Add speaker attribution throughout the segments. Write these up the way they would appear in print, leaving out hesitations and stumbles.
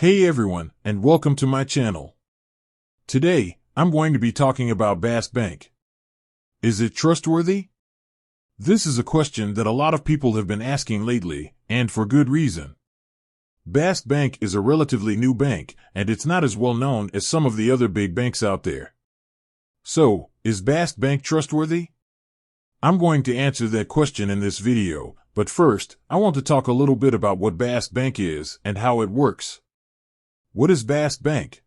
Speaker 1: Hey everyone, and welcome to my channel. Today, I'm going to be talking about Bask Bank. Is it trustworthy? This is a question that a lot of people have been asking lately, and for good reason. Bask Bank is a relatively new bank, and it's not as well known as some of the other big banks out there. So, is Bask Bank trustworthy? I'm going to answer that question in this video, but first, I want to talk a little bit about what Bask Bank is and how it works. What is Bask Bank?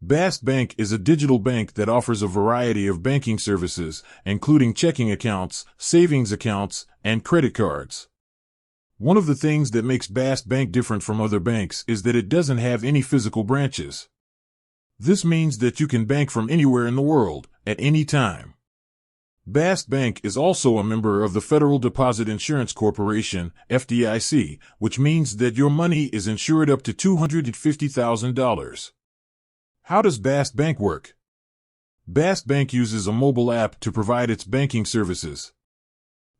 Speaker 1: Bask Bank is a digital bank that offers a variety of banking services, including checking accounts, savings accounts, and credit cards. One of the things that makes Bask Bank different from other banks is that it doesn't have any physical branches. This means that you can bank from anywhere in the world, at any time. Bask Bank is also a member of the Federal Deposit Insurance Corporation, FDIC, which means that your money is insured up to $250,000. How does Bask Bank work? Bask Bank uses a mobile app to provide its banking services.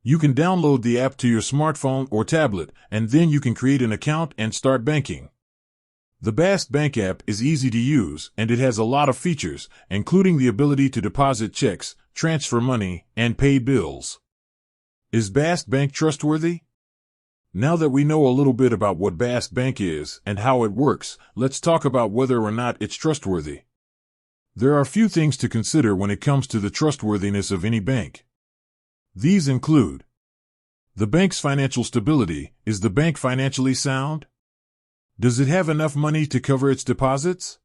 Speaker 1: You can download the app to your smartphone or tablet, and then you can create an account and start banking. The Bask Bank app is easy to use, and it has a lot of features, including the ability to deposit checks, transfer money, and pay bills. Is Bask Bank trustworthy? Now that we know a little bit about what Bask Bank is and how it works, let's talk about whether or not it's trustworthy. There are a few things to consider when it comes to the trustworthiness of any bank. These include: the bank's financial stability. Is the bank financially sound? Does it have enough money to cover its deposits?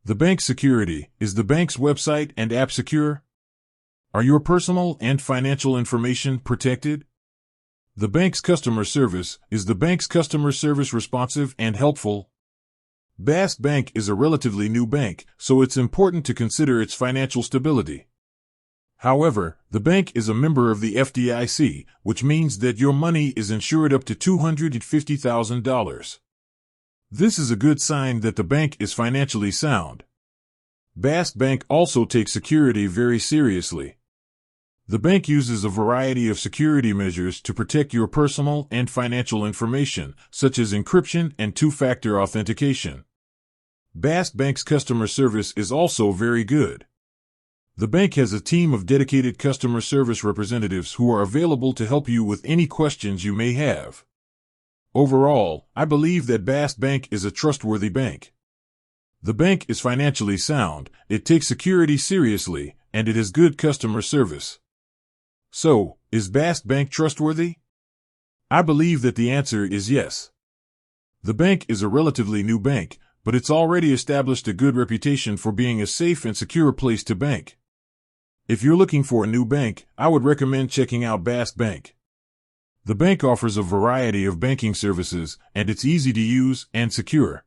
Speaker 1: The bank's security. Is the bank's website and app secure? Are your personal and financial information protected? The bank's customer service. Is the bank's customer service responsive and helpful? Bask Bank is a relatively new bank, so it's important to consider its financial stability. However, the bank is a member of the FDIC, which means that your money is insured up to $250,000. This is a good sign that the bank is financially sound. Bask Bank also takes security very seriously. The bank uses a variety of security measures to protect your personal and financial information, such as encryption and two-factor authentication. Bask Bank's customer service is also very good. The bank has a team of dedicated customer service representatives who are available to help you with any questions you may have. Overall, I believe that Bask Bank is a trustworthy bank. The bank is financially sound, it takes security seriously, and it has good customer service. So, is Bask Bank trustworthy? I believe that the answer is yes. The bank is a relatively new bank, but it's already established a good reputation for being a safe and secure place to bank. If you're looking for a new bank, I would recommend checking out Bask Bank. The bank offers a variety of banking services, and it's easy to use and secure.